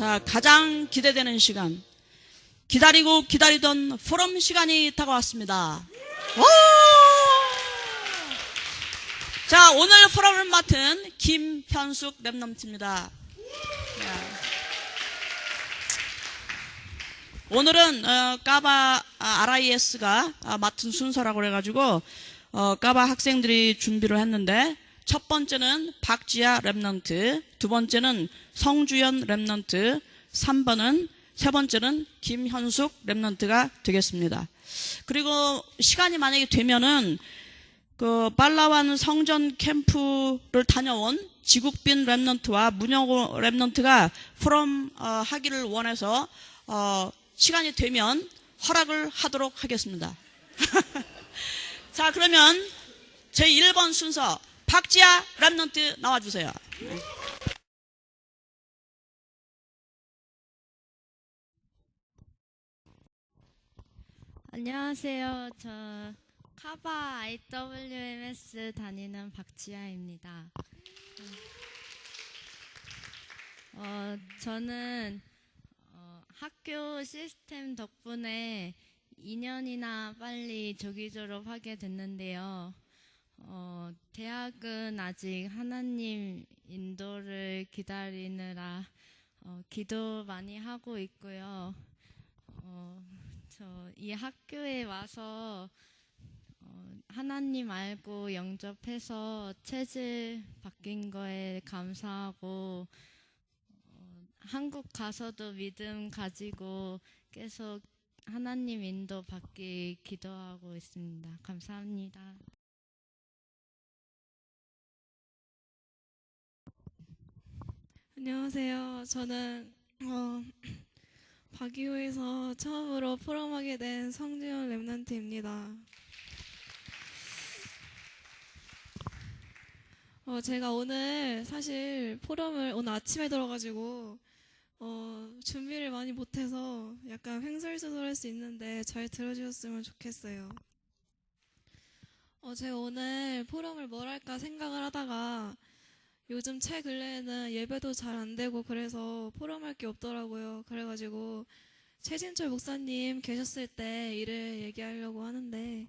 자, 가장 기대되는 시간, 기다리고 기다리던 포럼 시간이 다가왔습니다. 오! 자, 오늘 포럼을 맡은 김현숙 랩넌트입니다. 오늘은 까바 RIS가 맡은 순서라고 그래가지고 까바 학생들이 준비를 했는데, 첫 번째는 박지아 랩넌트, 두 번째는 성주연 랩넌트, 세 번째는 김현숙 랩넌트가 되겠습니다. 그리고 시간이 만약에 되면은 그 팔라완 성전 캠프를 다녀온 지국빈 랩넌트와 문영호 랩넌트가 포럼 하기를 원해서 시간이 되면 허락을 하도록 하겠습니다. 자, 그러면 제 1번 순서 박지아 랩넌트 나와주세요. 안녕하세요. 저 카바 IWMS 다니는 박지아입니다. 저는 학교 시스템 덕분에 2년이나 빨리 조기 졸업하게 됐는데요. 대학은 아직 하나님 인도를 기다리느라 기도 많이 하고 있고요. 저 이 학교에 와서 하나님 알고 영접해서 체질 바뀐 거에 감사하고, 한국 가서도 믿음 가지고 계속 하나님 인도 받기 기도하고 있습니다. 감사합니다. 안녕하세요. 저는 박이호에서 처음으로 포럼하게 된 성지연 랩넌트입니다. 제가 오늘 사실 포럼을 오늘 아침에 들어가지고 준비를 많이 못해서 약간 횡설수설할 수 있는데 잘 들어주셨으면 좋겠어요. 제가 오늘 포럼을 뭘 할까 생각을 하다가 요즘 최 근래에는 예배도 잘 안 되고 그래서 포럼할 게 없더라고요. 그래가지고 최진철 목사님 계셨을 때 일을 얘기하려고 하는데,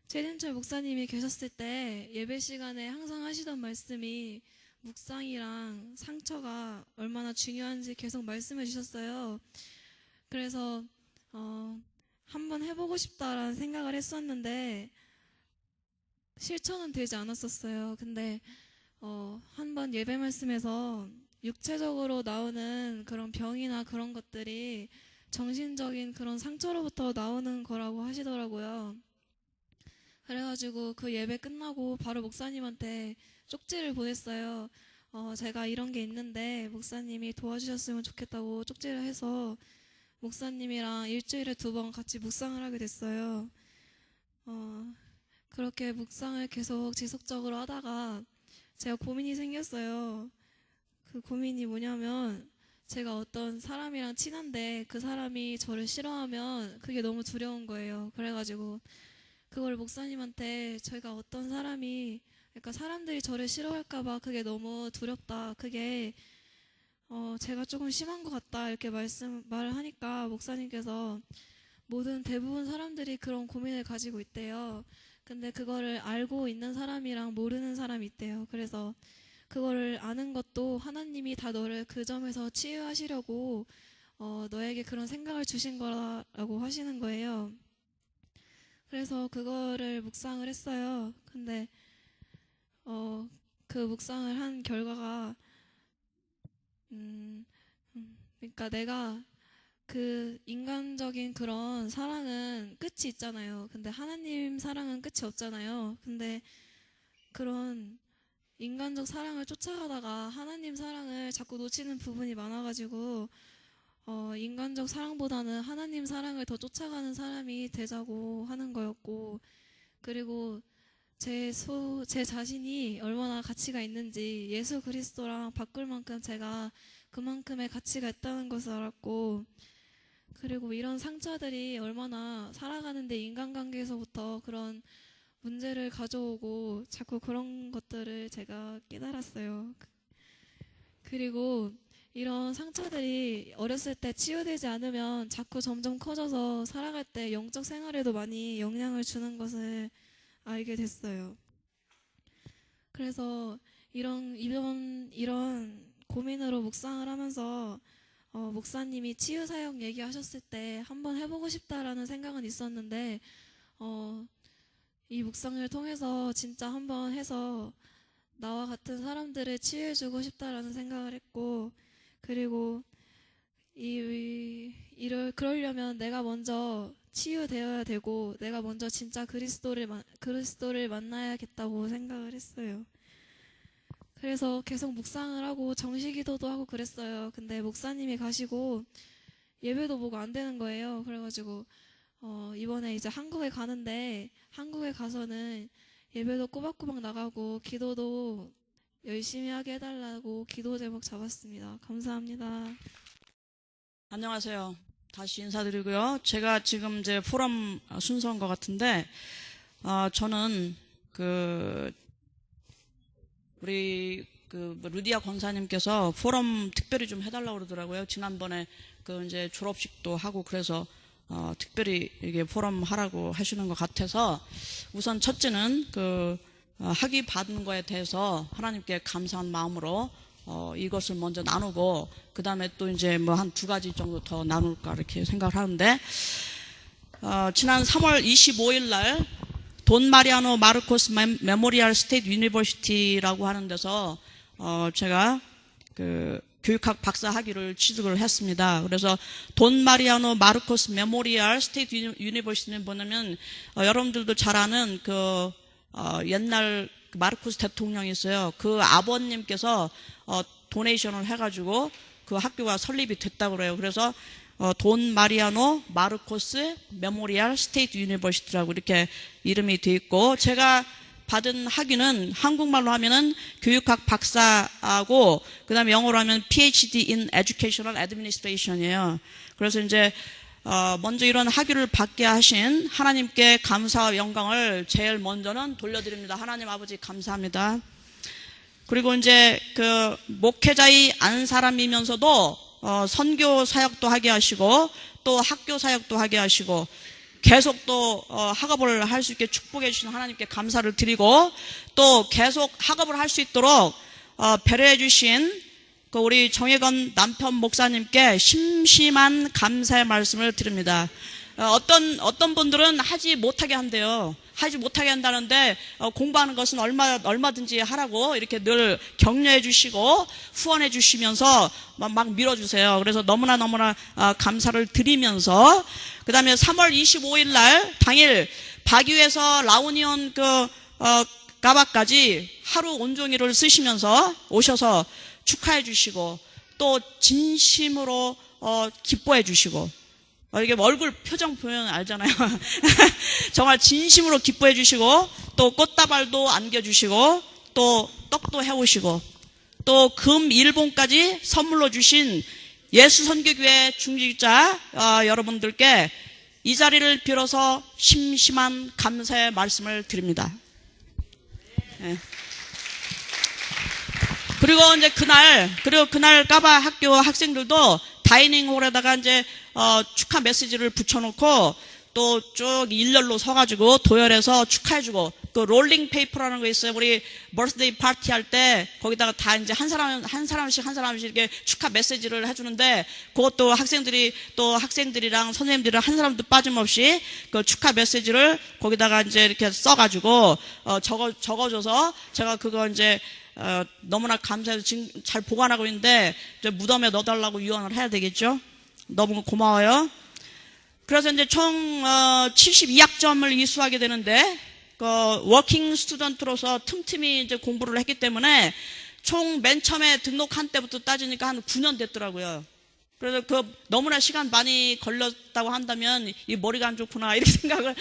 최진철 목사님이 계셨을 때 예배 시간에 항상 하시던 말씀이 묵상이랑 상처가 얼마나 중요한지 계속 말씀해 주셨어요. 그래서 한번 해보고 싶다라는 생각을 했었는데 실천은 되지 않았었어요. 근데 한번 예배 말씀에서 육체적으로 나오는 그런 병이나 그런 것들이 정신적인 그런 상처로부터 나오는 거라고 하시더라고요. 그래가지고 그 예배 끝나고 바로 목사님한테 쪽지를 보냈어요. 제가 이런 게 있는데 목사님이 도와주셨으면 좋겠다고 쪽지를 해서 목사님이랑 일주일에 2번 같이 묵상을 하게 됐어요. 그렇게 묵상을 계속 지속적으로 하다가 제가 고민이 생겼어요. 그 고민이 뭐냐면, 제가 어떤 사람이랑 친한데 그 사람이 저를 싫어하면 그게 너무 두려운 거예요. 그래가지고 그걸 목사님한테 제가 어떤 사람이, 그러니까 사람들이 저를 싫어할까봐 그게 너무 두렵다, 그게 제가 조금 심한 것 같다, 이렇게 말을 하니까 목사님께서 대부분 사람들이 그런 고민을 가지고 있대요. 근데 그거를 알고 있는 사람이랑 모르는 사람이 있대요. 그래서 그거를 아는 것도 하나님이 다 너를 그 점에서 치유하시려고 너에게 그런 생각을 주신 거라고 하시는 거예요. 그래서 그거를 묵상을 했어요. 근데 그 묵상을 한 결과가 그러니까 내가 그 인간적인 그런 사랑은 끝이 있잖아요. 근데 하나님 사랑은 끝이 없잖아요. 근데 그런 인간적 사랑을 쫓아가다가 하나님 사랑을 자꾸 놓치는 부분이 많아가지고 인간적 사랑보다는 하나님 사랑을 더 쫓아가는 사람이 되자고 하는 거였고, 그리고 제 자신이 얼마나 가치가 있는지, 예수 그리스도랑 바꿀 만큼 제가 그만큼의 가치가 있다는 것을 알았고, 그리고 이런 상처들이 얼마나 살아가는데 인간관계에서부터 그런 문제를 가져오고 자꾸 그런 것들을 제가 깨달았어요. 그리고 이런 상처들이 어렸을 때 치유되지 않으면 자꾸 점점 커져서 살아갈 때 영적 생활에도 많이 영향을 주는 것을 알게 됐어요. 그래서 이런 고민으로 묵상을 하면서 목사님이 치유 사역 얘기하셨을 때 한번 해보고 싶다라는 생각은 있었는데 이 묵상을 통해서 진짜 한번 해서 나와 같은 사람들을 치유해주고 싶다라는 생각을 했고, 그리고 그러려면 내가 먼저 치유되어야 되고 내가 먼저 진짜 그리스도를 만나야겠다고 생각을 했어요. 그래서 계속 묵상을 하고 정시기도도 하고 그랬어요. 근데 목사님이 가시고 예배도 보고 안 되는 거예요. 그래가지고 이번에 이제 한국에 가는데, 한국에 가서는 예배도 꼬박꼬박 나가고 기도도 열심히 하게 해달라고 기도 제목 잡았습니다. 감사합니다. 안녕하세요. 다시 인사드리고요. 제가 지금 이제 포럼 순서인 것 같은데, 저는 우리 루디아 권사님께서 포럼 특별히 좀 해달라고 그러더라고요. 지난번에 이제 졸업식도 하고 그래서 특별히 이게 포럼 하라고 하시는 것 같아서, 우선 첫째는 학위 받은 거에 대해서 하나님께 감사한 마음으로 이것을 먼저 나누고, 그 다음에 또 이제 뭐 한 2가지 정도 더 나눌까 이렇게 생각을 하는데, 지난 3월 25일 날 돈 마리아노 마르코스 메모리얼 스테이트 유니버시티라고 하는 데서 제가 교육학 박사 학위를 취득을 했습니다. 그래서 돈 마리아노 마르코스 메모리얼 스테이트 유니버시티는 뭐냐면, 여러분들도 잘 아는 옛날 마르코스 대통령이 있어요. 그 아버님께서 도네이션을 해가지고 그 학교가 설립이 됐다고 그래요. 그래서 돈 마리아노 마르코스 메모리얼 스테이트 유니버시티라고 이렇게 이름이 돼 있고, 제가 받은 학위는 한국말로 하면은 교육학 박사하고 그다음에 영어로 하면 PhD in Educational Administration이에요. 그래서 이제 먼저 이런 학위를 받게 하신 하나님께 감사와 영광을 제일 먼저는 돌려드립니다. 하나님 아버지 감사합니다. 그리고 이제 목회자의 안 사람이면서도 선교 사역도 하게 하시고 또 학교 사역도 하게 하시고 계속 또 학업을 할 수 있게 축복해 주신 하나님께 감사를 드리고, 또 계속 학업을 할 수 있도록 배려해 주신 우리 정혜건 남편 목사님께 심심한 감사의 말씀을 드립니다. 어떤 분들은 하지 못하게 한대요. 하지 못하게 한다는데 공부하는 것은 얼마든지 하라고 이렇게 늘 격려해 주시고 후원해 주시면서 막 밀어주세요. 그래서 너무나 감사를 드리면서, 그 다음에 3월 25일 날 당일 바규에서 라오니온 까바까지 하루 온종일을 쓰시면서 오셔서 축하해 주시고 또 진심으로 기뻐해 주시고, 이게 얼굴 표정 보면 알잖아요. 정말 진심으로 기뻐해 주시고 또 꽃다발도 안겨주시고 또 떡도 해오시고 또 금 일본까지 선물로 주신 예수선교교회 중직자 여러분들께 이 자리를 빌어서 심심한 감사의 말씀을 드립니다. 네. 그리고 그날 까바 학교 학생들도 다이닝홀에다가 이제 축하 메시지를 붙여놓고 또 쭉 일렬로 서가지고 도열해서 축하해주고, 또 롤링 페이퍼라는 거 있어요. 우리 버스데이 파티 할 때 거기다가 다 이제 한 사람씩 이렇게 축하 메시지를 해주는데, 그것도 학생들이랑 선생님들이랑 한 사람도 빠짐없이 그 축하 메시지를 거기다가 이제 이렇게 써가지고 적어줘서 제가 그거 이제 너무나 감사해서 지금 잘 보관하고 있는데 무덤에 넣어달라고 유언을 해야 되겠죠. 너무 고마워요. 그래서 이제 총 72학점을 이수하게 되는데, 워킹 스튜던트로서 틈틈이 이제 공부를 했기 때문에 총 맨 처음에 등록한 때부터 따지니까 한 9년 됐더라고요. 그래서 너무나 시간 많이 걸렸다고 한다면 이 머리가 안 좋구나 이렇게 생각을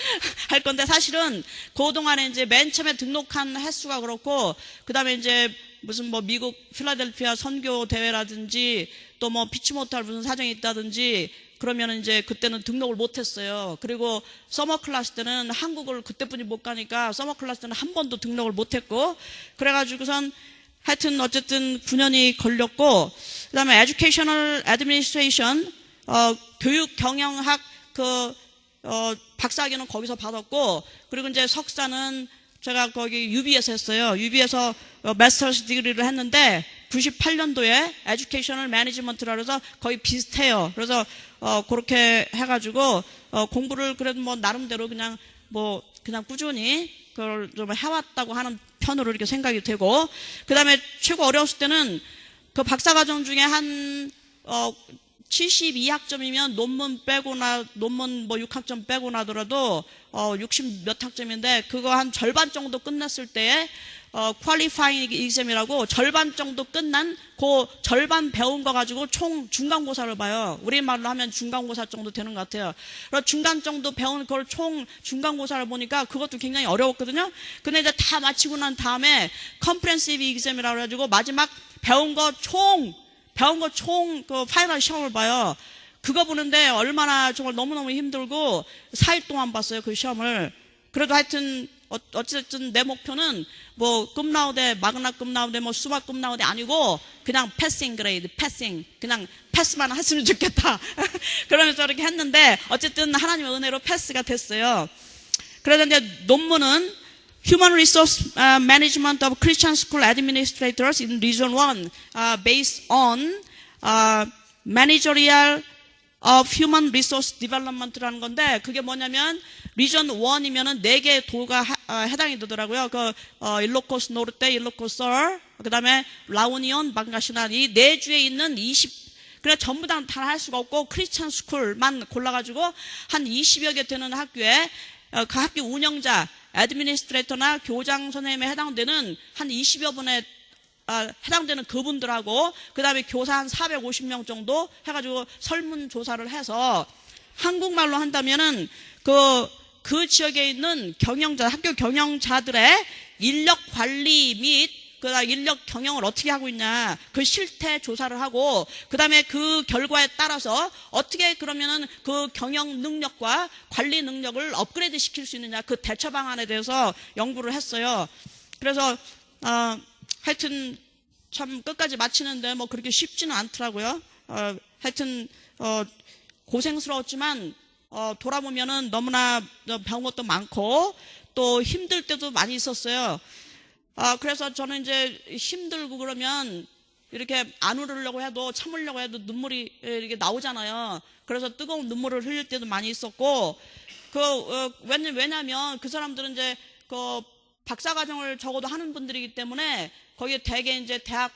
할 건데, 사실은 그동안에 이제 맨 처음에 등록한 횟수가 그렇고, 그 다음에 이제 무슨 미국 필라델피아 선교 대회라든지 또 피치 못할 무슨 사정이 있다든지 그러면 이제 그때는 등록을 못했어요. 그리고 서머 클래스 때는 한국을 그때뿐이 못 가니까 서머 클래스 때는 한 번도 등록을 못했고, 그래가지고선 하여튼 어쨌든 9년이 걸렸고, 그다음에 Educational Administration, 교육 경영학 박사학위는 거기서 받았고, 그리고 이제 석사는 제가 거기 UB에서 했어요. UB에서 마스터스 디그리를 했는데 98년도에 에듀케이셔널 매니지먼트라 그래서 거의 비슷해요. 그래서 그렇게 해가지고 공부를 그래도 뭐 나름대로 그냥 꾸준히 그걸 좀 해왔다고 하는 편으로 이렇게 생각이 되고, 그 다음에 최고 어려웠을 때는 그 박사과정 중에 한 72학점이면 논문 빼고나 논문 6학점 빼고 나더라도 60 몇 학점인데 그거 한 절반 정도 끝났을 때에 qualifying exam이라고 절반 정도 끝난 그 절반 배운 거 가지고 총 중간고사를 봐요. 우리말로 하면 중간고사 정도 되는 것 같아요. 그래서 중간 정도 배운 그걸 총 중간고사를 보니까 그것도 굉장히 어려웠거든요. 근데 이제 다 마치고 난 다음에 comprehensive exam이라고 해가지고 마지막 배운 거 총 그 파이널 시험을 봐요. 그거 보는데 얼마나 정말 너무너무 힘들고 4일 동안 봤어요, 그 시험을. 그래도 하여튼 어쨌든 내 목표는 뭐 꿈나우대, 마그나 꿈나우대, 뭐 수박 꿈나우대 아니고 그냥 패싱 그레이드, 패싱. 그냥 패스만 했으면 좋겠다. 그러면서 이렇게 했는데 어쨌든 하나님의 은혜로 패스가 됐어요. 그래서 이제 논문은 Human Resource Management of Christian School Administrators in Region 1 based on Managerial of Human Resource Development라는 건데 그게 뭐냐면 리전 1이면은 4개 도가 해당이 되더라고요. 일로코스 노르테, 일로코스 서, 그다음에 라우니온, 방가시난 이 4주에 있는 20 그래 전부 다 할 수가 없고 크리스찬 스쿨만 골라가지고 한 20여 개 되는 학교에 그 학교 운영자, 애드미니스트레이터나 교장 선생님에 해당되는 한 20여 분의 해당되는 그분들하고 그 다음에 교사 한 450명 정도 해가지고 설문조사를 해서 한국말로 한다면은 그 지역에 있는 경영자, 학교 경영자들의 인력 관리 및 그다음 인력 경영을 어떻게 하고 있냐 그 실태 조사를 하고 그다음에 그 결과에 따라서 어떻게 그러면은 그 경영 능력과 관리 능력을 업그레이드 시킬 수 있느냐 그 대처 방안에 대해서 연구를 했어요. 그래서 하여튼 참 끝까지 마치는데 뭐 그렇게 쉽지는 않더라고요. 하여튼 고생스러웠지만 돌아보면은 너무나 배운 것도 많고 또 힘들 때도 많이 있었어요. 그래서 저는 이제 힘들고 그러면 이렇게 안 울으려고 해도 참으려고 해도 눈물이 이렇게 나오잖아요. 그래서 뜨거운 눈물을 흘릴 때도 많이 있었고, 왜냐면 그 사람들은 이제 박사과정을 적어도 하는 분들이기 때문에 거기에 대개 이제 대학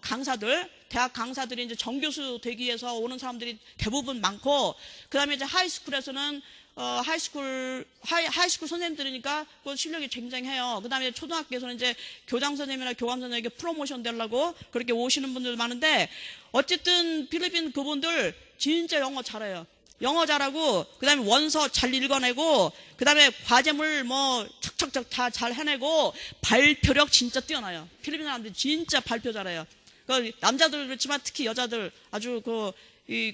강사들이 이제 정교수 되기 위해서 오는 사람들이 대부분 많고, 그 다음에 이제 하이스쿨에서는 하이스쿨 선생님들이니까 그 실력이 굉장해요. 그 다음에 초등학교에서는 이제 교장 선생님이나 교감 선생님에게 프로모션 되려고 그렇게 오시는 분들 많은데, 어쨌든 필리핀 그분들 진짜 영어 잘해요. 영어 잘하고, 그 다음에 원서 잘 읽어내고, 그 다음에 과제물 뭐 척척척 다 잘 해내고, 발표력 진짜 뛰어나요. 필리핀 사람들이 진짜 발표 잘해요. 남자들 그렇지만 특히 여자들 아주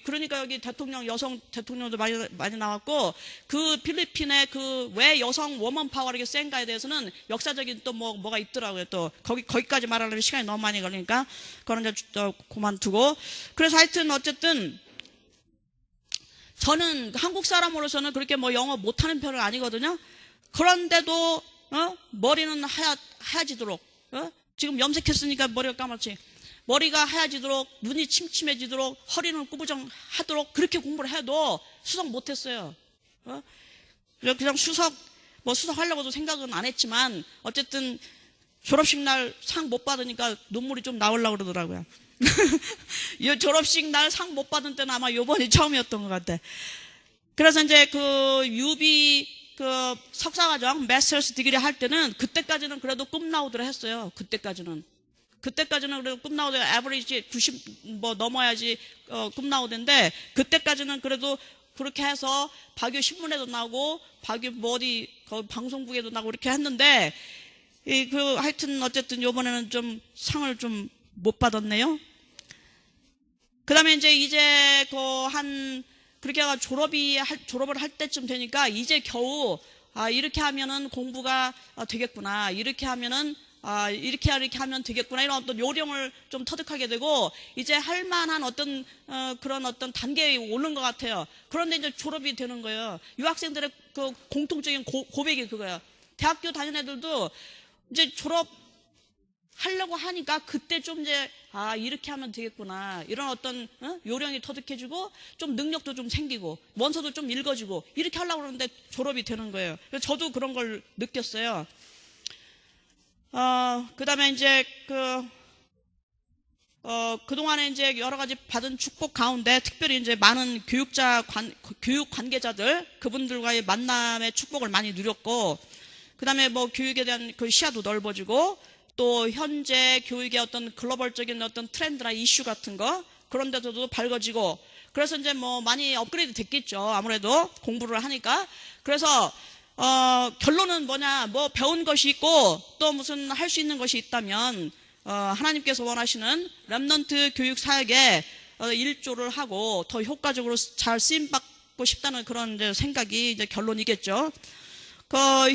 그러니까 여기 여성 대통령도 많이 나왔고, 그 필리핀의 왜 여성 워먼 파워가 센가에 대해서는 역사적인 또 뭐가 있더라고요. 또 거기까지 말하려면 시간이 너무 많이 걸리니까 그거는 이제 그만두고. 그래서 하여튼 어쨌든 저는 한국 사람으로서는 그렇게 뭐 영어 못하는 편은 아니거든요. 그런데도 머리는 하얘지도록 지금 염색했으니까 머리가 까맣지. 머리가 하얘지도록, 눈이 침침해지도록, 허리는 꾸부정하도록 그렇게 공부를 해도 수석 못했어요. 그냥 수석하려고도 생각은 안 했지만 어쨌든 졸업식 날 상 못 받으니까 눈물이 좀 나오려고 그러더라고요. 이 졸업식 날 상 못 받은 때는 아마 요번이 처음이었던 것 같아. 그래서 이제 UB 석사과정, 마스터스 디그리 할 때는 그때까지는 그래도 꿈나우드를 했어요. 그때까지는 그래도 꿈나우드 에버리지 90 넘어야지 꿈나우드인데, 그때까지는 그래도 그렇게 해서 박유 신문에도 나오고 박유 방송국에도 나오고 이렇게 했는데, 하여튼 어쨌든 요번에는 좀 상을 좀 못 받았네요. 그 다음에 이제 그렇게 해가 졸업을 할 때쯤 되니까 이제 겨우 이렇게 하면은 공부가 되겠구나, 이렇게 하면은 이렇게 하면 되겠구나 이런 어떤 요령을 좀 터득하게 되고 이제 할 만한 어떤 그런 어떤 단계에 오른 것 같아요. 그런데 이제 졸업이 되는 거예요. 유학생들의 그 공통적인 고백이 그거예요. 대학교 다니는 애들도 이제 졸업하려고 하니까 그때 좀 이제 이렇게 하면 되겠구나 이런 어떤 요령이 터득해지고 좀 능력도 좀 생기고 원서도 좀 읽어지고 이렇게 하려고 그러는데 졸업이 되는 거예요. 그래서 저도 그런 걸 느꼈어요. 그 다음에 이제 그동안에 이제 여러 가지 받은 축복 가운데 특별히 이제 많은 교육 관계자들, 그분들과의 만남의 축복을 많이 누렸고, 그 다음에 뭐 교육에 대한 그 시야도 넓어지고, 또 현재 교육의 어떤 글로벌적인 어떤 트렌드나 이슈 같은 거, 그런 데서도 밝아지고, 그래서 이제 뭐 많이 업그레이드 됐겠죠. 아무래도 공부를 하니까. 그래서 결론은 뭐냐, 뭐 배운 것이 있고 또 무슨 할 수 있는 것이 있다면 하나님께서 원하시는 렘넌트 교육 사역에 일조를 하고 더 효과적으로 잘 쓰임받고 싶다는 그런 이제 생각이 이제 결론이겠죠.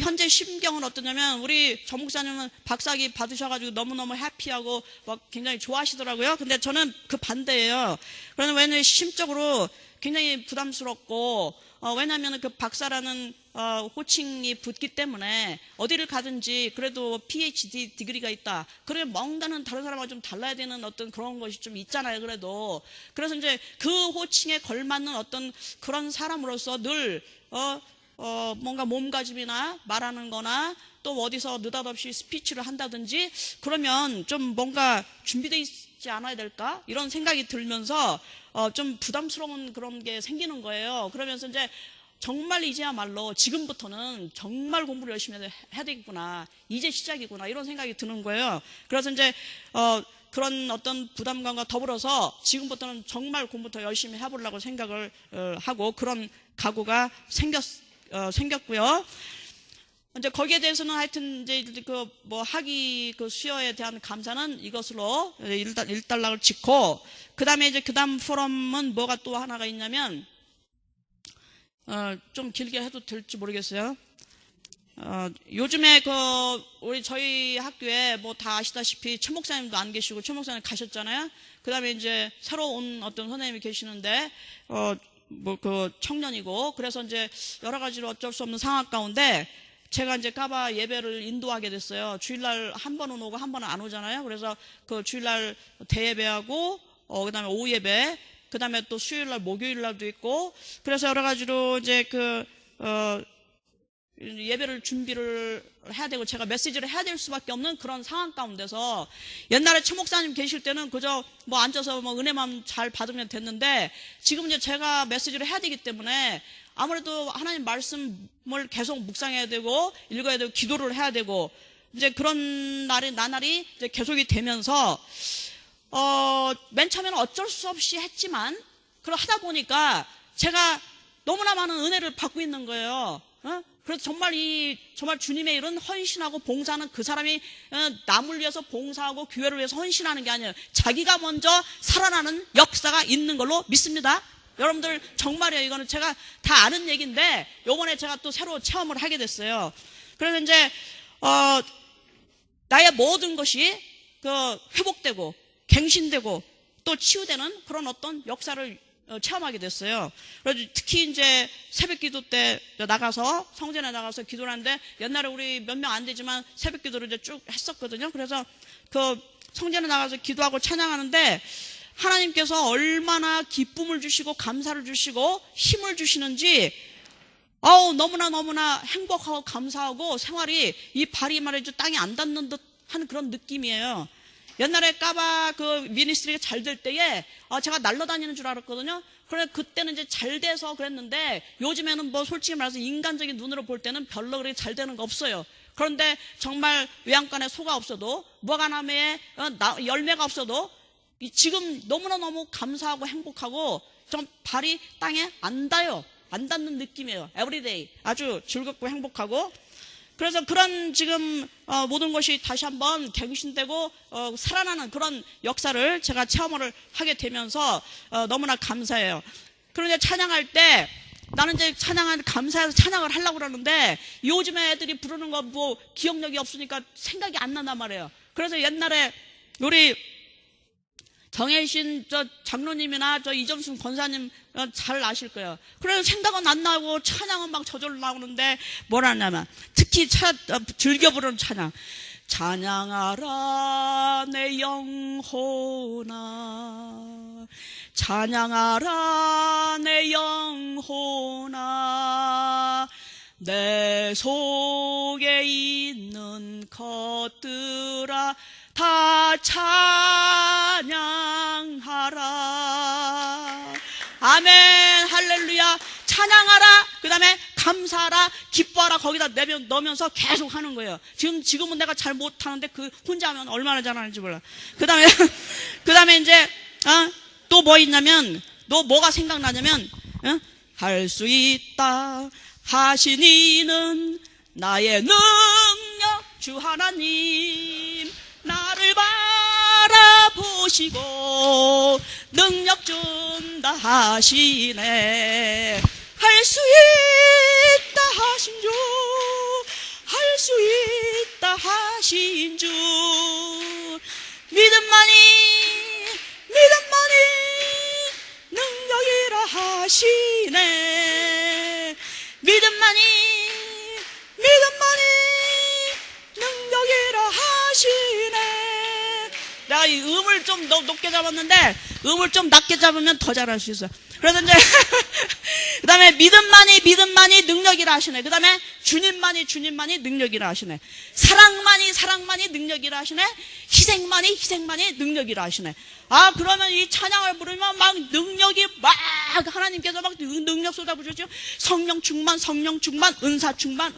현재 심경은 어떠냐면 우리 전 목사님은 박사학위 받으셔가지고 너무너무 해피하고 막 굉장히 좋아하시더라고요. 근데 저는 그 반대예요. 그러면 왜냐면 심적으로 굉장히 부담스럽고 왜냐하면 그 박사라는 호칭이 붙기 때문에 어디를 가든지 그래도 PhD 디그리가 있다. 그러면 뭔가는 다른 사람과 좀 달라야 되는 어떤 그런 것이 좀 있잖아요. 그래도 그래서 이제 그 호칭에 걸맞는 어떤 그런 사람으로서 늘 뭔가 몸가짐이나 말하는 거나 또 어디서 느닷없이 스피치를 한다든지 그러면 좀 뭔가 준비되어 있지 않아야 될까? 이런 생각이 들면서 좀 부담스러운 그런 게 생기는 거예요. 그러면서 이제 정말 이제야말로 지금부터는 정말 공부를 열심히 해야 되겠구나. 이제 시작이구나. 이런 생각이 드는 거예요. 그래서 이제 그런 어떤 부담감과 더불어서 지금부터는 정말 공부 더 열심히 해보려고 생각을 하고 그런 각오가 생겼고요. 이제 거기에 대해서는 하여튼 이제 그 뭐 학위 그 수여에 대한 감사는 이것으로 일단락을 짓고 그 다음에 이제 그 다음 포럼은 뭐가 또 하나가 있냐면 좀 길게 해도 될지 모르겠어요. 요즘에 우리 저희 학교에 뭐 다 아시다시피 최 목사님도 안 계시고 최 목사님 가셨잖아요. 그 다음에 이제 새로 온 어떤 선생님이 계시는데 뭐 그 청년이고 그래서 이제 여러 가지로 어쩔 수 없는 상황 가운데 제가 이제 까바 예배를 인도하게 됐어요. 주일날 한 번은 오고 한 번은 안 오잖아요. 그래서 그 주일날 대예배하고 그 다음에 오후 예배 그 다음에 또 수요일날 목요일날도 있고 그래서 여러 가지로 이제 예배를 준비를 해야 되고 제가 메시지를 해야 될 수밖에 없는 그런 상황 가운데서 옛날에 최 목사님 계실 때는 그저 뭐 앉아서 뭐 은혜만 잘 받으면 됐는데 지금 이제 제가 메시지를 해야 되기 때문에 아무래도 하나님 말씀을 계속 묵상해야 되고 읽어야 되고 기도를 해야 되고 이제 그런 나날이 이제 계속이 되면서 맨 처음에는 어쩔 수 없이 했지만 그걸 하다 보니까 제가 너무나 많은 은혜를 받고 있는 거예요. 그래서 정말 주님의 일은 헌신하고 봉사하는 그 사람이 남을 위해서 봉사하고 교회를 위해서 헌신하는 게 아니에요. 자기가 먼저 살아나는 역사가 있는 걸로 믿습니다. 여러분들 정말이에요. 이거는 제가 다 아는 얘기인데 요번에 제가 또 새로 체험을 하게 됐어요. 그래서 이제 나의 모든 것이 회복되고 갱신되고 또 치유되는 그런 어떤 역사를 체험하게 됐어요. 그래서 특히 이제 새벽 기도 때 나가서 성전에 나가서 기도를 하는데 옛날에 우리 몇 명 안 되지만 새벽 기도를 이제 쭉 했었거든요. 그래서 그 성전에 나가서 기도하고 찬양하는데 하나님께서 얼마나 기쁨을 주시고 감사를 주시고 힘을 주시는지 너무나 행복하고 감사하고 생활이 이 발이 말이죠 땅에 안 닿는 듯한 그런 느낌이에요. 옛날에 까바 미니스트리가 잘 될 때에 제가 날아다니는 줄 알았거든요. 그런데 그때는 이제 잘 돼서 그랬는데 요즘에는 뭐 솔직히 말해서 인간적인 눈으로 볼 때는 별로 그렇게 잘 되는 거 없어요. 그런데 정말 외양간에 소가 없어도 무화과나무에 열매가 없어도 지금 너무나 감사하고 행복하고 좀 발이 땅에 안 닿는 느낌이에요. 에브리데이 아주 즐겁고 행복하고 그래서 그런 지금 모든 것이 다시 한번 갱신되고 살아나는 그런 역사를 제가 체험을 하게 되면서 너무나 감사해요. 그런데 찬양할 때 나는 이제 찬양을 감사해서 찬양을 하려고 그러는데 요즘에 애들이 부르는 거 뭐 기억력이 없으니까 생각이 안 난단 말이에요. 그래서 옛날에 우리 정혜신 저 장로님이나 저 이점순 권사님 잘 아실 거예요. 그래서 생각은 안 나고 찬양은 막 저절로 나오는데 뭐라냐면 특히 즐겨 부르는 찬양. 찬양하라 내 영혼아, 찬양하라 내 영혼아, 내 속에 있는 것들아 다 찬양하라. 아멘, 할렐루야. 찬양하라, 그 다음에 감사하라, 기뻐하라, 거기다 넣으면서 계속 하는 거예요. 지금은 내가 잘 못하는데 그 혼자 하면 얼마나 잘하는지 몰라. 그 다음에 이제 또 뭐 있냐면, 또 뭐가 생각나냐면 할 수 있다 하신 이는 나의 능력 주 하나님, 나를 바라보시고 능력 준다 하시네. 할 수 있다 하신 주, 할 수 있다 하신 주, 믿음만이 능력이라 하시네. 믿음만이 능력이라 하시네. 내가 이 음을 좀 높게 잡았는데 음을 좀 낮게 잡으면 더 잘할 수 있어. 그래서 이제 그 다음에 믿음만이 능력이라 하시네. 그 다음에 주님만이 능력이라 하시네. 사랑만이 능력이라 하시네. 희생만이 능력이라 하시네. 그러면 이 찬양을 부르면 막 능력이 막 하나님께서 막 능력 쏟아부으죠. 성령 충만, 은사 충만,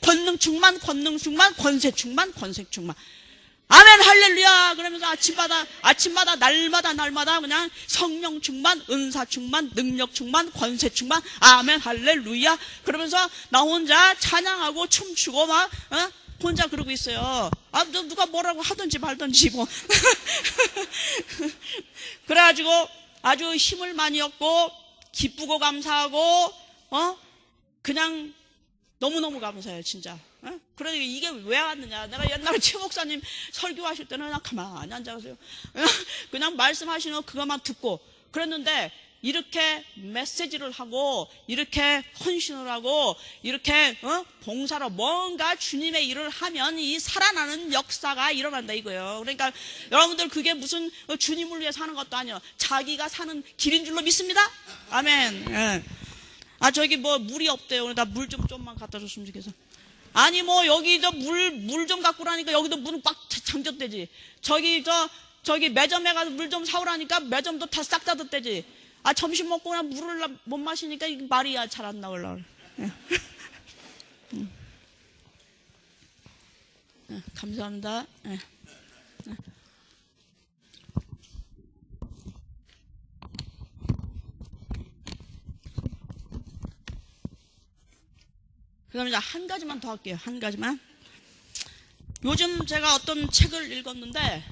권능 충만, 권세 충만. 아멘, 할렐루야. 그러면서 아침마다 날마다 그냥 성령 충만, 은사 충만, 능력 충만, 권세 충만. 아멘, 할렐루야. 그러면서 나 혼자 찬양하고 춤추고 막 혼자 그러고 있어요. 누가 뭐라고 하든지 말든지 뭐. 그래가지고 아주 힘을 많이 얻고 기쁘고 감사하고 그냥 너무너무 감사해요, 진짜. 그러니까 이게 왜 왔느냐. 내가 옛날에 최 목사님 설교하실 때는 그냥 가만히 앉아가세요. 그냥 말씀하시는 거 그것만 듣고 그랬는데, 이렇게 메시지를 하고 이렇게 헌신을 하고 이렇게 봉사로 뭔가 주님의 일을 하면 이 살아나는 역사가 일어난다 이거예요. 그러니까 여러분들 그게 무슨 주님을 위해 사는 것도 아니에요. 자기가 사는 길인 줄로 믿습니다. 아멘. 예. 저기 뭐 물이 없대요. 나 물 좀만 갖다 줬으면 좋겠어. 아니 뭐 여기 저 물 좀 갖고 오라니까 여기도 문은 꽉 잠겼대지. 저기 매점에 가서 물 좀 사오라니까 매점도 다 싹 닫았대지. 점심 먹고 그냥 물을 못 마시니까 말이 잘 안 나올라. 감사합니다. 그럼 이제 한 가지만 더 할게요. 한 가지만. 요즘 제가 어떤 책을 읽었는데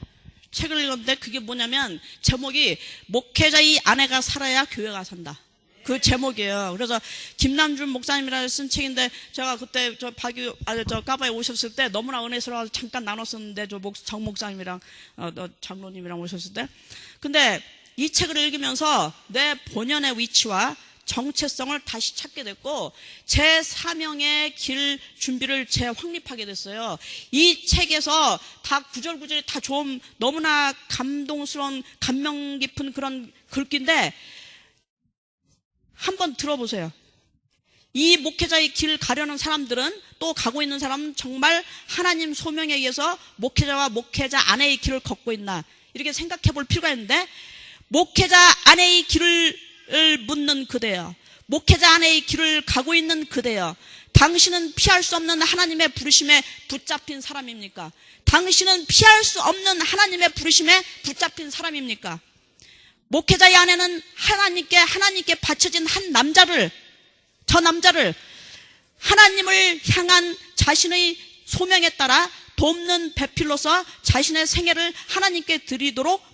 그게 뭐냐면 제목이 목회자의 아내가 살아야 교회가 산다. 그 제목이에요. 그래서 김남준 목사님이라 쓴 책인데 제가 그때 저 까바에 오셨을 때 너무나 은혜스러워서 잠깐 나눴었는데 정 목사님이랑 장로님이랑 오셨을 때. 근데 이 책을 읽으면서 내 본연의 위치와 정체성을 다시 찾게 됐고 제 사명의 길 준비를 재확립하게 됐어요. 이 책에서 다 구절구절이 다 좀 너무나 감동스러운 감명 깊은 그런 글귀인데 한번 들어보세요. 이 목회자의 길 가려는 사람들은 또 가고 있는 사람은 정말 하나님 소명에 의해서 목회자와 목회자 아내의 길을 걷고 있나 이렇게 생각해 볼 필요가 있는데 목회자 아내의 길을 묻는 그대여, 목회자 아내의 길을 가고 있는 그대여, 당신은 피할 수 없는 하나님의 부르심에 붙잡힌 사람입니까? 당신은 피할 수 없는 하나님의 부르심에 붙잡힌 사람입니까? 목회자의 아내는 하나님께 바쳐진 저 남자를 하나님을 향한 자신의 소명에 따라 돕는 배필로서 자신의 생애를 하나님께 드리도록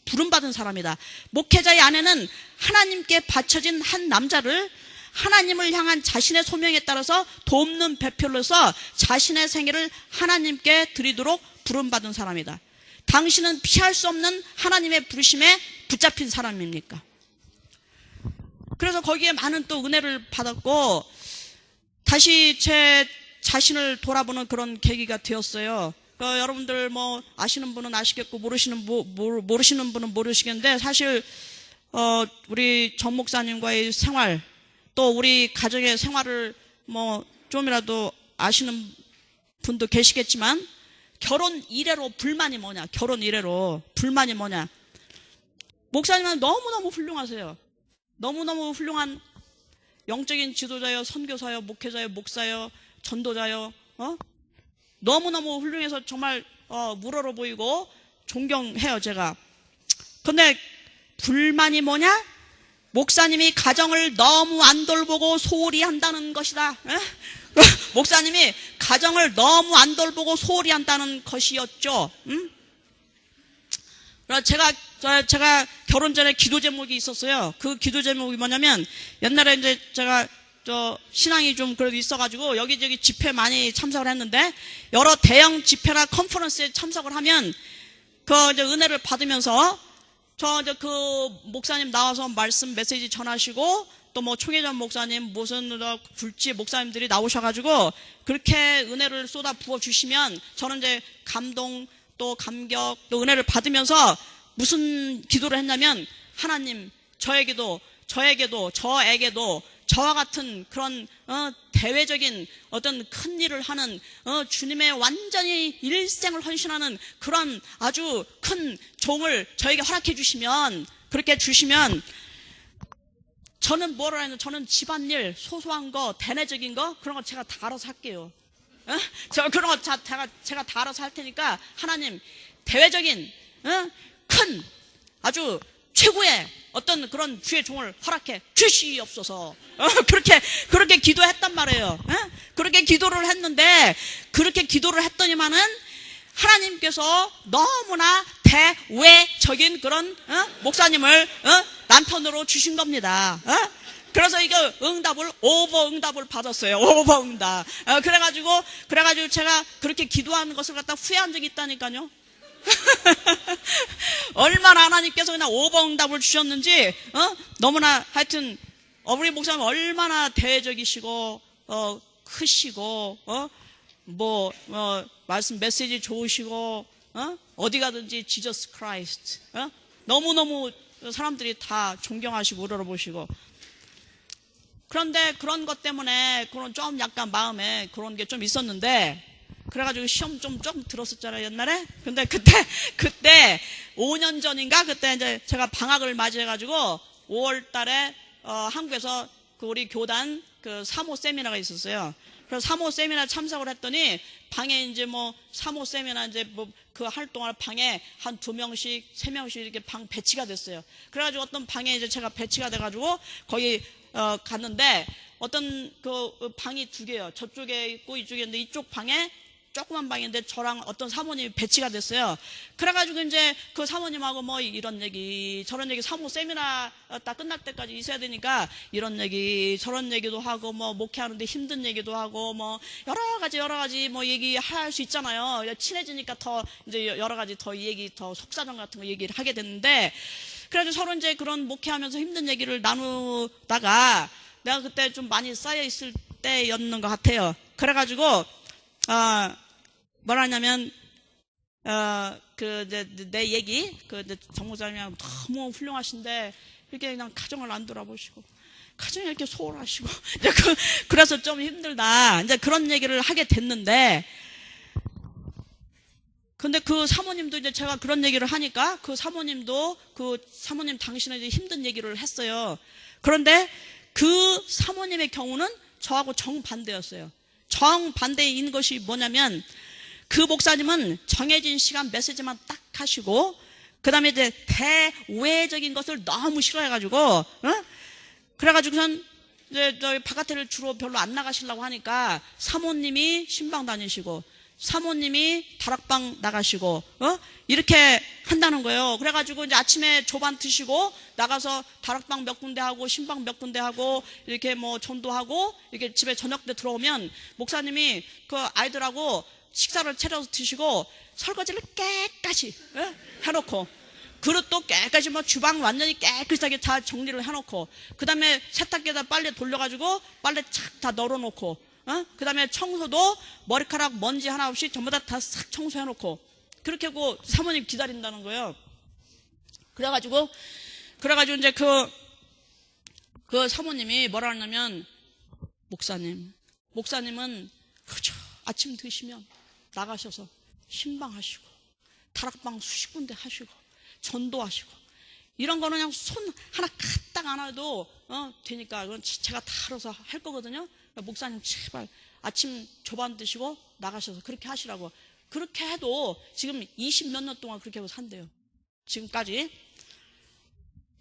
부름받은 사람이다. 목회자의 아내는 하나님께 바쳐진 한 남자를 하나님을 향한 자신의 소명에 따라서 돕는 배필로서 자신의 생애를 하나님께 드리도록 부름받은 사람이다. 당신은 피할 수 없는 하나님의 부르심에 붙잡힌 사람입니까? 그래서 거기에 많은 또 은혜를 받았고 다시 제 자신을 돌아보는 그런 계기가 되었어요. 여러분들 뭐 아시는 분은 아시겠고 모르시는 분은 모르시겠는데 사실 우리 정 목사님과의 생활 또 우리 가정의 생활을 뭐 좀이라도 아시는 분도 계시겠지만 결혼 이래로 불만이 뭐냐? 결혼 이래로 불만이 뭐냐? 목사님은 너무너무 훌륭하세요. 너무너무 훌륭한 영적인 지도자요, 선교사요, 목회자요, 목사요, 전도자요. 너무너무 훌륭해서 정말 우러러 보이고 존경해요, 제가. 근데 불만이 뭐냐? 목사님이 가정을 너무 안 돌보고 소홀히 한다는 것이다. 목사님이 가정을 너무 안 돌보고 소홀히 한다는 것이었죠. 제가 결혼 전에 기도 제목이 있었어요. 그 기도 제목이 뭐냐면 옛날에 이제 제가 신앙이 좀 그래도 있어가지고 여기저기 집회 많이 참석을 했는데 여러 대형 집회나 컨퍼런스에 참석을 하면 이제 은혜를 받으면서 그 목사님 나와서 말씀 메시지 전하시고 또 뭐 총회전 목사님 무슨 굴지 목사님들이 나오셔가지고 그렇게 은혜를 쏟아 부어 주시면 저는 이제 감동 또 감격 또 은혜를 받으면서 무슨 기도를 했냐면 하나님 저에게도 저와 같은 그런 대외적인 어떤 큰 일을 하는 주님의 완전히 일생을 헌신하는 그런 아주 큰 종을 저에게 허락해 주시면 그렇게 주시면 저는 뭐라 했냐 저는 집안일 소소한 거 대내적인 거 그런 거 제가 다 알아서 할게요. 제가 그런 거 제가 다 알아서 할 테니까 하나님 대외적인 큰 아주 최고의 어떤 그런 주의 종을 허락해 주시옵소서. 그렇게 기도했단 말이에요. 그렇게 기도를 했는데 그렇게 기도를 했더니만은 하나님께서 너무나 대외적인 그런 목사님을 남편으로 주신 겁니다. 그래서 이거 오버 응답을 받았어요. 오버 응답. 그래가지고 제가 그렇게 기도하는 것을 갖다 후회한 적이 있다니까요. 얼마나 하나님께서 그냥 오버 응답을 주셨는지 너무나 하여튼 우리 목사님 얼마나 대외적이시고 크시고 말씀 메시지 좋으시고 어디 가든지 지저스 크라이스트 너무너무 사람들이 다 존경하시고 우러러보시고 그런데 그런 것 때문에 그런 좀 약간 마음에 그런 게 좀 있었는데 그래가지고 시험 좀 들었었잖아요 옛날에. 근데 그때 5년 전인가 그때 이제 제가 방학을 맞이해가지고 5월달에 한국에서 그 우리 교단 그 사모 세미나가 있었어요. 그래서 사모 세미나 참석을 했더니 방에 이제 뭐 사모 세미나 이제 뭐 그 할 동안 방에 한 2명씩 3명씩 이렇게 방 배치가 됐어요. 그래가지고 어떤 방에 이제 제가 배치가 돼가지고 거기 갔는데 어떤 그 방이 2개요. 저쪽에 있고 이쪽에 있는데 이쪽 방에 조그만 방인데 저랑 어떤 사모님이 배치가 됐어요. 그래가지고 이제 그 사모님하고 뭐 이런 얘기 저런 얘기 사모 세미나 딱 끝날 때까지 있어야 되니까 이런 얘기 저런 얘기도 하고 뭐 목회하는데 힘든 얘기도 하고 뭐 여러 가지 뭐 얘기할 수 있잖아요. 친해지니까 더 이제 여러 가지 더 얘기 더 속사정 같은 거 얘기를 하게 됐는데 그래서 서로 이제 그런 목회하면서 힘든 얘기를 나누다가 내가 그때 좀 많이 쌓여 있을 때였는 것 같아요. 그래가지고 뭐라 하냐면, 내 얘기, 정 목사님이 너무 훌륭하신데, 이렇게 그냥 가정을 안 돌아보시고, 가정이 이렇게 소홀하시고, 그래서 좀 힘들다. 이제 그런 얘기를 하게 됐는데, 근데 그 사모님도 이제 제가 그런 얘기를 하니까, 그 사모님 당신은 이제 힘든 얘기를 했어요. 그런데 그 사모님의 경우는 저하고 정반대였어요. 정반대인 것이 뭐냐면 그 목사님은 정해진 시간 메시지만 딱 하시고 그 다음에 이제 대외적인 것을 너무 싫어해가지고 그래가지고선 이제 저희 바깥에를 주로 별로 안 나가시려고 하니까 사모님이 신방 다니시고 사모님이 다락방 나가시고 이렇게 한다는 거예요. 그래가지고 이제 아침에 조반 드시고 나가서 다락방 몇 군데 하고 신방 몇 군데 하고 이렇게 뭐 전도하고 이렇게 집에 저녁 때 들어오면 목사님이 그 아이들하고 식사를 차려서 드시고 설거지를 깨끗이 해놓고 그릇도 깨끗이 뭐 주방 완전히 깨끗하게 다 정리를 해놓고 그 다음에 세탁기에다 빨래 돌려가지고 빨래 착 다 널어놓고 그 다음에 청소도 머리카락 먼지 하나 없이 전부 다 싹 청소해놓고 그렇게 하고 사모님 기다린다는 거예요. 그래가지고 이제 그 사모님이 뭐라 하냐면 목사님은 그죠 아침 드시면 나가셔서 신방하시고 다락방 수십 군데 하시고 전도하시고 이런 거는 그냥 손 하나 까딱 안 해도 되니까 그건 제가 다 알아서 할 거거든요. 목사님 제발 아침 조반 드시고 나가셔서 그렇게 하시라고. 그렇게 해도 지금 20몇 년 동안 그렇게 하고 산대요. 지금까지.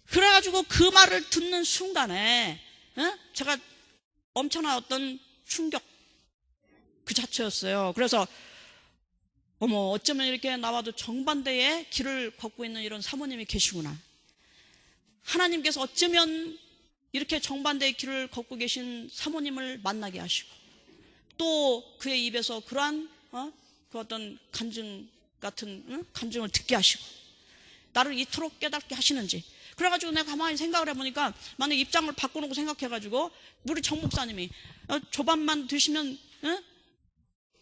그래가지고 그 말을 듣는 순간에 제가 엄청난 어떤 충격 그 자체였어요. 그래서 어쩌면 이렇게 나와도 정반대의 길을 걷고 있는 이런 사모님이 계시구나. 하나님께서 어쩌면 이렇게 정반대의 길을 걷고 계신 사모님을 만나게 하시고 또 그의 입에서 그러한 그 어떤 간증 같은 간증을 듣게 하시고 나를 이토록 깨닫게 하시는지. 그래가지고 내가 가만히 생각을 해보니까 만약 입장을 바꿔놓고 생각해가지고 우리 정 목사님이 조반만 드시면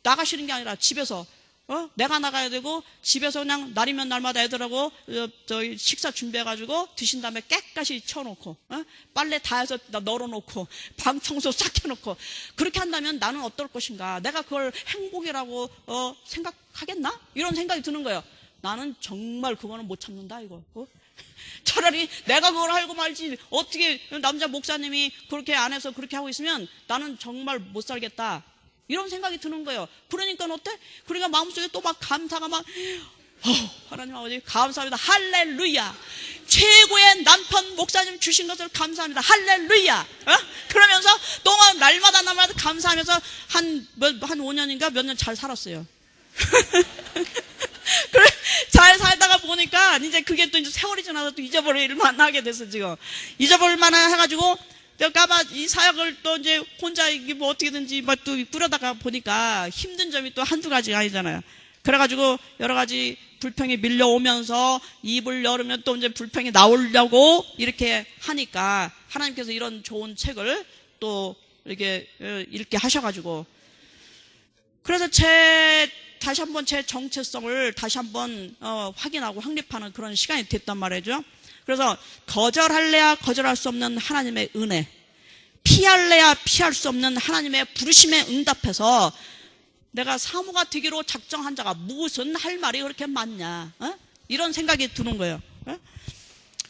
나가시는 게 아니라 집에서 내가 나가야 되고 집에서 그냥 날이면 날마다 애들하고 저희 식사 준비해가지고 드신 다음에 깨끗이 쳐놓고 빨래 다 해서 널어놓고 방 청소 싹 해놓고 그렇게 한다면 나는 어떨 것인가. 내가 그걸 행복이라고 생각하겠나? 이런 생각이 드는 거예요. 나는 정말 그거는 못 참는다 이거. 차라리 내가 그걸 알고 말지 어떻게 남자 목사님이 그렇게 안 해서 그렇게 하고 있으면 나는 정말 못 살겠다. 이런 생각이 드는 거예요. 그러니까 어때? 그러니까 마음속에 또 막 감사가 막 하나님 아버지 감사합니다. 할렐루야. 최고의 남편 목사님 주신 것을 감사합니다. 할렐루야. 그러면서 또 날마다 감사하면서 한 5년인가 몇 년 잘 살았어요. 그래, 잘 살다가 보니까 이제 그게 또 이제 세월이 지나서 또 잊어버릴 만하게 됐어 지금. 잊어버릴 만해 해가지고 내가 이 사역을 또 이제 혼자 이게 뭐 어떻게든지 막 또 꾸려다가 보니까 힘든 점이 또 한두 가지가 아니잖아요. 그래가지고 여러 가지 불평이 밀려오면서 입을 열으면 또 이제 불평이 나오려고 이렇게 하니까 하나님께서 이런 좋은 책을 또 이렇게 읽게 하셔가지고 그래서 다시 한번 제 정체성을 다시 한번 확인하고 확립하는 그런 시간이 됐단 말이죠. 그래서 거절할래야 거절할 수 없는 하나님의 은혜, 피할래야 피할 수 없는 하나님의 부르심에 응답해서 내가 사모가 되기로 작정한 자가 무슨 할 말이 그렇게 많냐 이런 생각이 드는 거예요.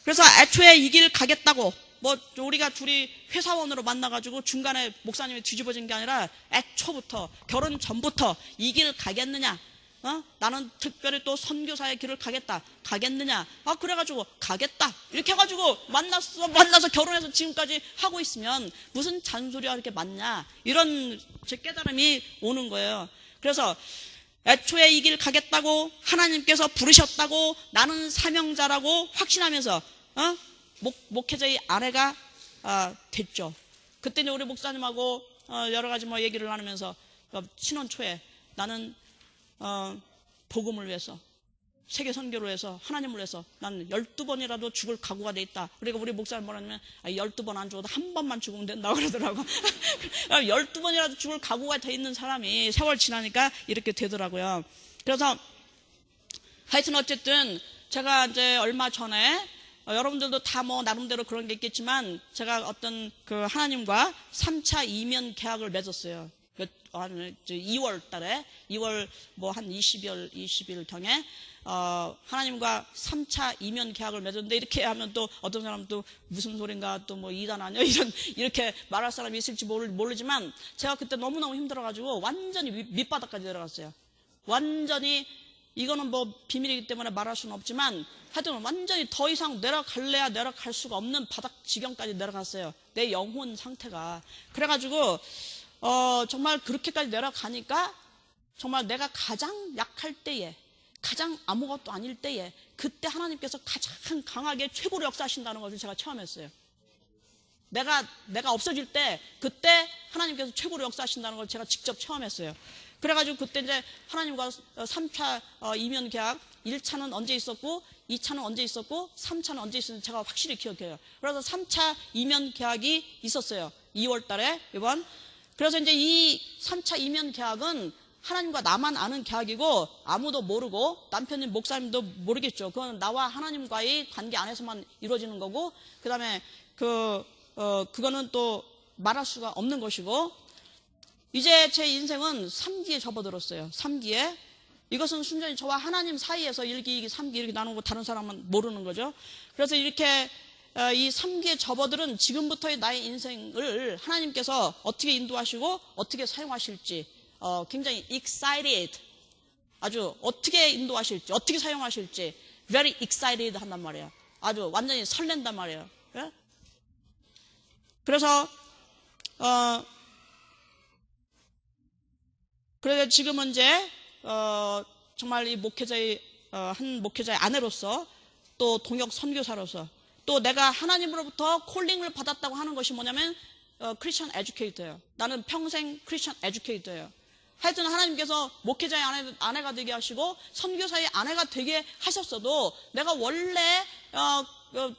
그래서 애초에 이 길 가겠다고 뭐 우리가 둘이 회사원으로 만나가지고 중간에 목사님이 뒤집어진 게 아니라 애초부터 결혼 전부터 이 길 가겠느냐, 나는 특별히 또 선교사의 길을 가겠느냐, 그래가지고 가겠다 이렇게 해가지고 만나서 결혼해서 지금까지 하고 있으면 무슨 잔소리가 이렇게 많냐 이런 제 깨달음이 오는 거예요. 그래서 애초에 이 길 가겠다고 하나님께서 부르셨다고 나는 사명자라고 확신하면서 목회자의 아내가 됐죠. 그때 우리 목사님하고 여러 가지 뭐 얘기를 나누면서 신혼 초에 나는 복음을 위해서 세계 선교를 위해서 하나님을 위해서 나는 12번이라도 죽을 각오가 돼 있다. 그러니까 우리 목사님 뭐라냐면 12번 안 죽어도 한 번만 죽으면 된다고 그러더라고. 12번이라도 죽을 각오가 돼 있는 사람이 세월 지나니까 이렇게 되더라고요. 그래서 하여튼 어쨌든 제가 이제 얼마 전에 여러분들도 다 뭐 나름대로 그런 게 있겠지만 제가 어떤 그 하나님과 3차 이면 계약을 맺었어요. 2월 달에 2월 뭐 한 20일 경에 하나님과 3차 이면 계약을 맺었는데 이렇게 하면 또 어떤 사람은 또 무슨 소린가 또 뭐 이단 아니야 이렇게 말할 사람이 있을지 모르지만 제가 그때 너무너무 힘들어가지고 완전히 밑바닥까지 내려갔어요. 완전히 이거는 뭐 비밀이기 때문에 말할 수는 없지만 하여튼 완전히 더 이상 내려갈래야 내려갈 수가 없는 바닥 지경까지 내려갔어요. 내 영혼 상태가. 그래가지고 정말 그렇게까지 내려가니까 정말 내가 가장 약할 때에, 가장 아무것도 아닐 때에 그때 하나님께서 가장 강하게 최고로 역사하신다는 것을 제가 처음 했어요. 내가 없어질 때 그때 하나님께서 최고로 역사하신다는 걸 제가 직접 처음 했어요. 그래가지고 그때 이제 하나님과 3차 이면 계약, 1차는 언제 있었고 2차는 언제 있었고 3차는 언제 있었는지 제가 확실히 기억해요. 그래서 3차 이면 계약이 있었어요. 2월 달에 이번. 그래서 이제 이 3차 이면 계약은 하나님과 나만 아는 계약이고 아무도 모르고 남편님 목사님도 모르겠죠. 그건 나와 하나님과의 관계 안에서만 이루어지는 거고, 그 다음에 그거는 또 말할 수가 없는 것이고, 이제 제 인생은 3기에 접어들었어요. 3기에. 이것은 순전히 저와 하나님 사이에서 1기, 2기, 3기 이렇게 나누고 다른 사람은 모르는 거죠. 그래서 이렇게 이 3기에 접어들은 지금부터의 나의 인생을 하나님께서 어떻게 인도하시고 어떻게 사용하실지 굉장히 excited, 아주 어떻게 인도하실지 어떻게 사용하실지 very excited 한단 말이에요. 아주 완전히 설렌단 말이에요. 예? 그래서 그래서 지금은 이제 정말 이 목회자의 한 목회자의 아내로서 또 동역 선교사로서 또 내가 하나님으로부터 콜링을 받았다고 하는 것이 뭐냐면 크리스천 에듀케이터예요. 나는 평생 크리스천 에듀케이터예요. 하여튼 하나님께서 목회자의 아내가 되게 하시고 선교사의 아내가 되게 하셨어도 내가 원래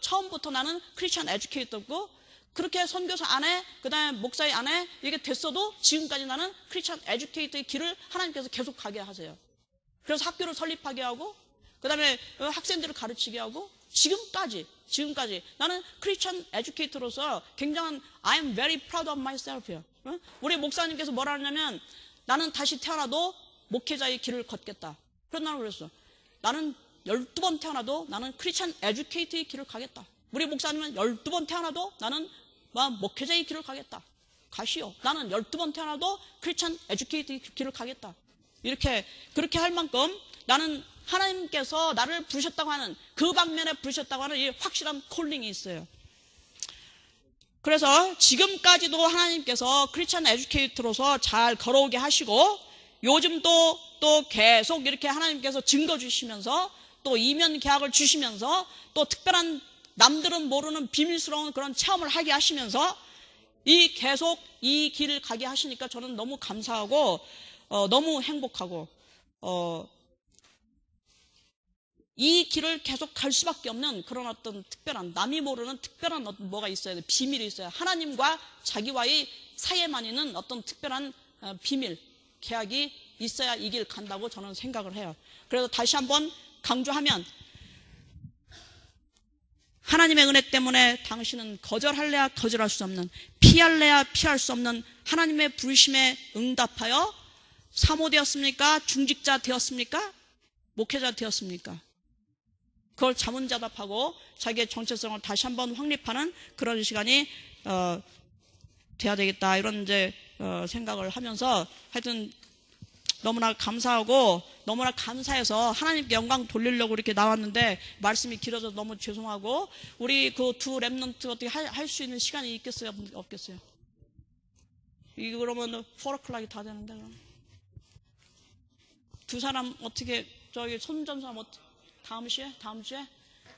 처음부터 나는 크리스천 에듀케이터고, 그렇게 선교사 아내, 그 다음에 목사의 아내 이게 됐어도 지금까지 나는 크리스천 에듀케이터의 길을 하나님께서 계속 가게 하세요. 그래서 학교를 설립하게 하고 그 다음에 학생들을 가르치게 하고 지금까지 나는 크리스천 에듀케이터로서 굉장한 I'm very proud of myself요. 우리 목사님께서 뭐라 하냐면 나는 다시 태어나도 목회자의 길을 걷겠다. 그런 나는 그랬어. 나는 12번 태어나도 나는 크리스천 에듀케이터의 길을 가겠다. 우리 목사님은 12번 태어나도 나는 목회자의 길을 가겠다. 가시오. 나는 12번 태어나도 크리스천 에듀케이터의 길을 가겠다. 그렇게 할 만큼 나는 하나님께서 나를 부르셨다고 하는, 그 방면에 부르셨다고 하는 이 확실한 콜링이 있어요. 그래서 지금까지도 하나님께서 크리스천 에듀케이터로서 잘 걸어오게 하시고 요즘도 또 계속 이렇게 하나님께서 증거 주시면서 또 이면 계약을 주시면서 또 특별한 남들은 모르는 비밀스러운 그런 체험을 하게 하시면서 계속 이 길을 가게 하시니까 저는 너무 감사하고 너무 행복하고 이 길을 계속 갈 수밖에 없는 그런 어떤 특별한, 남이 모르는 특별한 뭐가 있어야 돼. 비밀이 있어야, 하나님과 자기와의 사이에만 있는 어떤 특별한 비밀, 계약이 있어야 이 길 간다고 저는 생각을 해요. 그래서 다시 한번 강조하면 하나님의 은혜 때문에 당신은 거절할래야 거절할 수 없는, 피할래야 피할 수 없는 하나님의 부르심에 응답하여 사모되었습니까? 중직자 되었습니까? 목회자 되었습니까? 그걸 자문자답하고 자기의 정체성을 다시 한번 확립하는 그런 시간이 돼야 되겠다, 이런 이제 생각을 하면서 하여튼 너무나 감사하고 너무나 감사해서 하나님께 영광 돌리려고 이렇게 나왔는데 말씀이 길어져서 너무 죄송하고, 우리 그 두 랩넌트 어떻게 할 수 있는 시간이 있겠어요? 없겠어요? 이거 그러면 4o'clock이 다 되는데, 그럼 두 사람 어떻게 저기 손전사 다음 주에?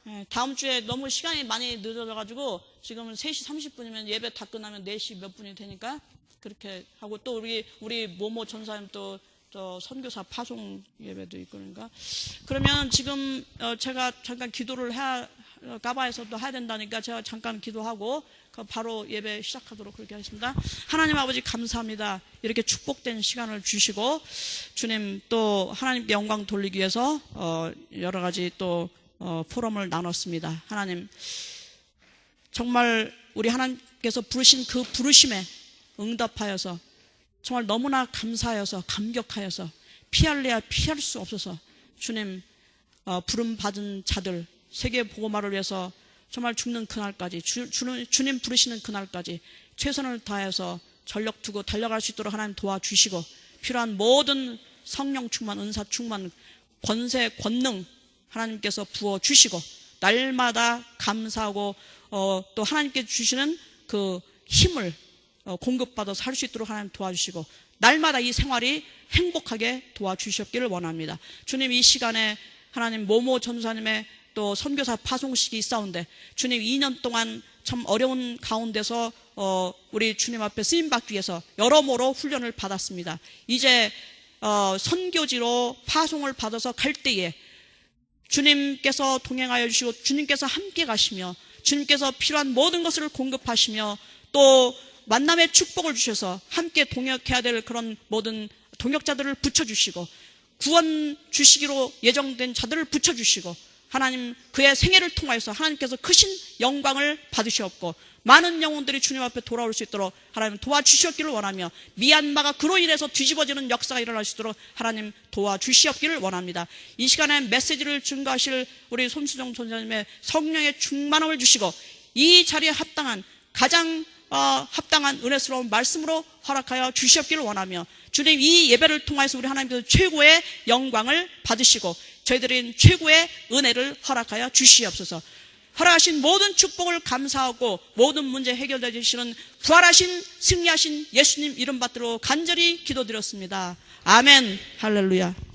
네, 다음 주에 너무 시간이 많이 늦어져가지고 지금은 3시 30분이면 예배 다 끝나면 4시 몇 분이 되니까 그렇게 하고, 또 우리 모모 전사님 또 선교사 파송 예배도 있고, 그러면 지금 제가 잠깐 기도를 가바에서도 해야 된다니까 제가 잠깐 기도하고 바로 예배 시작하도록 그렇게 하겠습니다. 하나님 아버지 감사합니다. 이렇게 축복된 시간을 주시고 주님 또 하나님께 영광 돌리기 위해서 여러 가지 또 포럼을 나눴습니다. 하나님 정말 우리 하나님께서 부르신 그 부르심에 응답하여서 정말 너무나 감사하여서 감격하여서 피할래야 피할 수 없어서 주님 부름 받은 자들 세계 복음화를 위해서 정말 죽는 그날까지 주님 부르시는 그날까지 최선을 다해서 전력 두고 달려갈 수 있도록 하나님 도와주시고 필요한 모든 성령 충만, 은사 충만, 권세, 권능 하나님께서 부어주시고 날마다 감사하고 또 하나님께 주시는 그 힘을 공급받아서 할 수 있도록 하나님 도와주시고 날마다 이 생활이 행복하게 도와주셨기를 원합니다. 주님, 이 시간에 하나님 모모 전사님의 또 선교사 파송식이 있사온데 주님 2년 동안 참 어려운 가운데서 우리 주님 앞에 쓰임받기 위해서 여러모로 훈련을 받았습니다. 이제 선교지로 파송을 받아서 갈 때에 주님께서 동행하여 주시고 주님께서 함께 가시며 주님께서 필요한 모든 것을 공급하시며 또 만남의 축복을 주셔서 함께 동역해야 될 그런 모든 동역자들을 붙여주시고 구원 주시기로 예정된 자들을 붙여주시고 하나님 그의 생애를 통하여서 하나님께서 크신 영광을 받으시옵고 많은 영혼들이 주님 앞에 돌아올 수 있도록 하나님 도와주시옵기를 원하며 미얀마가 그로 인해서 뒤집어지는 역사가 일어날 수 있도록 하나님 도와주시옵기를 원합니다. 이 시간에 메시지를 증거하실 우리 손수정 전사님의 성령의 충만함을 주시고 이 자리에 합당한 가장 합당한 은혜스러운 말씀으로 허락하여 주시옵기를 원하며 주님 이 예배를 통해서 우리 하나님께서 최고의 영광을 받으시고 저희들은 최고의 은혜를 허락하여 주시옵소서. 허락하신 모든 축복을 감사하고 모든 문제 해결되어 주시는 부활하신 승리하신 예수님 이름 받들어 간절히 기도드렸습니다. 아멘. 할렐루야.